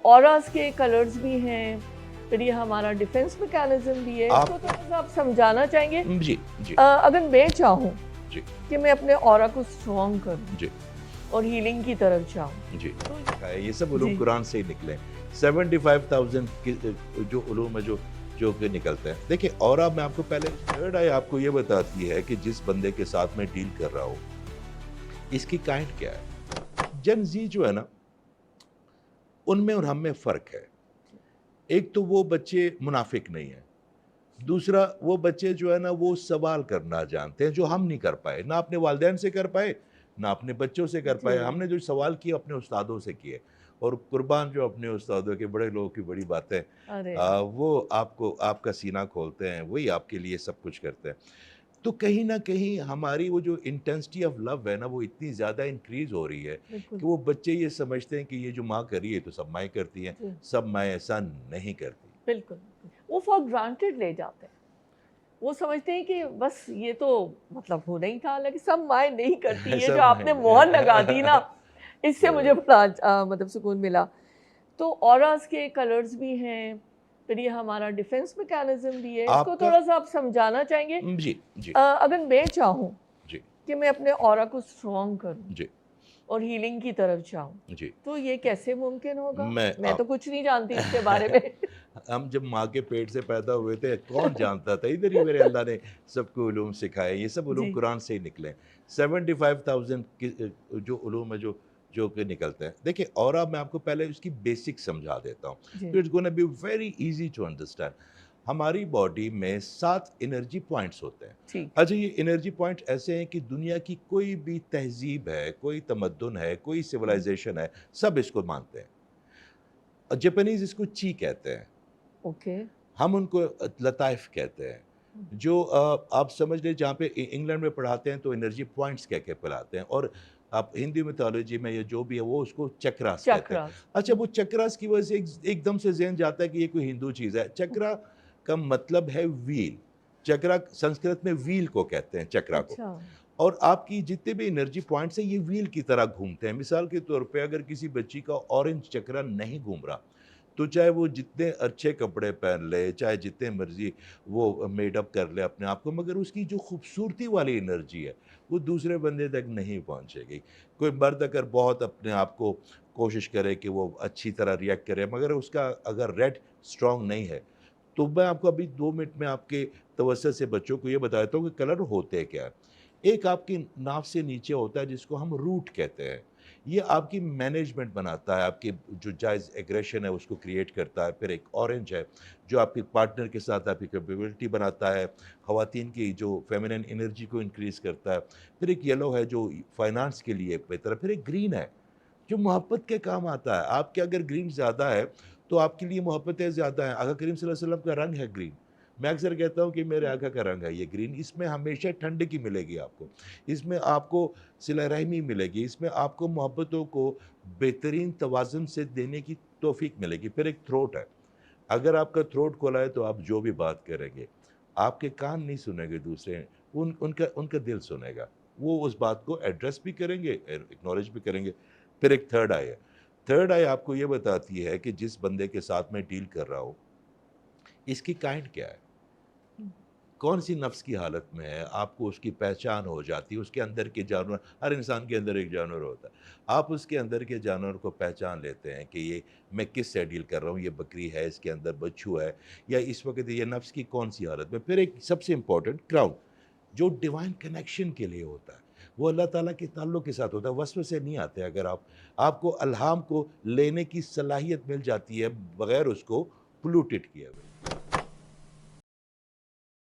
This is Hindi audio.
ऑरास के कलर्स भी हैं, फिर ये हमारा डिफेंस मैकेनिज्म भी है। इसको थोड़ा सा आप समझाना चाहेंगे? जी जी अगर मैं चाहूँ जी कि मैं अपने ऑरा को स्ट्रॉन्ग करूँ जी और हीलिंग की तरफ जाऊँ, जी तो ये सब उलूम जी कुरान से ही निकले। 75,000 जो उलूम है जो जो कि निकलते हैं। देखिए, और अब मैं आपको पहले थर्ड आई आपको ये बताती है कि जिस बंदे के साथ मैं डील कर रहा हूँ इसकी काइंड क्या है। जेन जी जो है ना, उनमें और हम में फ़र्क है। एक तो वो बच्चे मुनाफिक नहीं हैं, दूसरा वो बच्चे जो है ना वो सवाल करना जानते हैं जो हम नहीं कर पाए, ना अपने वालिदैन से कर पाए, ना अपने बच्चों से कर पाए। जी हमने जो सवाल किए अपने उस्तादों से किए, और कुर्बान जो अपने उस्तादों के, बड़े लोगों की बड़ी बातें, अरे वो आपको आपका सीना खोलते हैं, वही आपके लिए सब कुछ करते हैं। तो कहीं न कहीं हमारी वो जो इंटेंसिटी ऑफ लव है ना, वो इतनी ज़्यादा इंक्रीज़ हो रही है बिल्कुल कि वो बच्चे ये समझते हैं कि ये जो माँ कर रही है तो सब माँएँ करती हैं, जी सब माँएँ ऐसा नहीं करती। बिल्कुल बिल्कुल। वो फॉर ग्रांटेड ले जाते हैं। वो समझते हैं कि बस ये तो मतलब होना ही था, हालांकि सब माएँ नहीं करती। ये जो सब आपने मोहर लगा दी ना, माँएँ इससे मुझे बड़ा मतलब सुकून मिला। तो ऑरास के कलर्स भी हैं, फिर ये हमारा डिफेंस मैकेनिज्म भी है। इसको आपका थोड़ा सा आप समझाना चाहेंगे? जी, जी, अगर मैं चाहूँ जी, कि मैं अपने ऑरा को स्ट्रॉन्ग करूँ जी, और हीलिंग की तरफ जाऊँ, जी। तो ये कैसे मुमकिन होगा? मैं मैं तो कुछ नहीं जानती इसके बारे में। हम जब माँ के पेट से पैदा हुए थे, कौन जानता था? इधर ही मेरे अल्लाह ने सबको उलूम सिखाए। ये सब उलूम जी कुरान से ही निकले। 75,000 जो उलूम है जो जो कि निकलते हैं। देखिए, और अब मैं आपको पहले उसकी बेसिक समझा देता हूँ। जी तो it's gonna be very easy to understand. हमारी बॉडी में 7 एनर्जी पॉइंट्स होते हैं। ठीक अच्छा, ये एनर्जी पॉइंट ऐसे हैं कि दुनिया की कोई भी तहज़ीब है, कोई तमद्दुन है, कोई सिविलाइज़ेशन है, सब इसको मानते हैं। जापानीज़ इसको ची कहते हैं। ओके हम उनको लताइफ़ कहते हैं। जो आप समझ लें, जहाँ पे इंग्लैंड में पढ़ाते हैं तो एनर्जी पॉइंट्स कह के पढ़ाते हैं, और आप हिंदी मिथोलॉजी में या जो भी है वो उसको चक्रास कहते हैं। चक्रास अच्छा, वो चक्रास की वजह से एकदम से ज़हन जाता है कि ये कोई हिंदू चीज़ है। चक्रा का मतलब है व्हील। चक्रा संस्कृत में व्हील को कहते हैं, चक्रा को। अच्छा और आपकी जितने भी एनर्जी पॉइंट्स हैं ये व्हील की तरह घूमते हैं। मिसाल के तौर पे अगर किसी बच्ची का ऑरेंज चक्रा नहीं घूम रहा, तो चाहे वो जितने अच्छे कपड़े पहन ले, चाहे जितने मर्ज़ी वो मेडअप कर ले अपने आप को, मगर उसकी जो खूबसूरती वाली एनर्जी है, वो दूसरे बंदे तक नहीं पहुँचेगी। कोई मर्द अगर बहुत अपने आप को कोशिश करे कि वो अच्छी तरह रिएक्ट करे, मगर उसका अगर रेड स्ट्रॉन्ग नहीं है, तो मैं आपको अभी 2 मिनट में आपके तवज्जो से बच्चों को ये बता देता हूँ कि कलर होते क्या हैं। एक आपकी नाक से नीचे होता है जिसको हम रूट कहते हैं। ये आपकी मैनेजमेंट बनाता है, आपकी जो जायज़ एग्रेशन है उसको क्रिएट करता है। फिर एक ऑरेंज है जो आपके पार्टनर के साथ आपकी कैपेबिलिटी बनाता है, ख़वातीन की जो फेमिनिन एनर्जी को इंक्रीज़ करता है। फिर एक येलो है जो फाइनेंस के लिए बेहतर है। फिर एक ग्रीन है जो मोहब्बत के काम आता है। आपके अगर ग्रीन ज़्यादा है तो आपके लिए मोहब्बतें ज़्यादा हैं। आका करीम सल्लल्लाहु अलैहि वसल्लम का रंग है ग्रीन। मैं अक्सर कहता हूँ कि मेरे आका का रंग है ये ग्रीन। इसमें हमेशा ठंडकी मिलेगी आपको, इसमें आपको सिला रहमी मिलेगी, इसमें आपको मोहब्बतों को बेहतरीन तवाज़ुन से देने की तौफ़ीक मिलेगी। फिर एक थ्रोट है, अगर आपका थ्रोट खोला है तो आप जो भी बात करेंगे, आपके कान नहीं सुनेंगे दूसरे, उनका उनका दिल सुनेगा। वो उस बात को एड्रेस भी करेंगे, एक्नॉलेज भी करेंगे। फिर एक थर्ड आई है। थर्ड आई आपको ये बताती है कि जिस बंदे के साथ मैं डील कर रहा हूँ, इसकी काइंड क्या है? कौन-सी नफ्स की हालत में है, आपको उसकी पहचान हो जाती है, उसके अंदर के जानवर, हर इंसान के अंदर एक जानवर होता है। आप उसके अंदर के जानवर को पहचान लेते हैं कि ये मैं किससे डील कर रहा हूँ, ये बकरी है, इसके अंदर बच्छू है, या इस वक़्त ये नफ्स की कौन-सी हालत में। फिर एक सबसे इम्पोर्टेंट क्राउन, जो डिवाइन कनेक्शन के लिए होता है, वो अल्लाह ताला के ताल्लुक के साथ होता है, वसवसे नहीं आते। अगर आपको अल्हाम को लेने की सलाहियत मिल जाती है, बगैर उसको पोल्यूटेड किए हुए।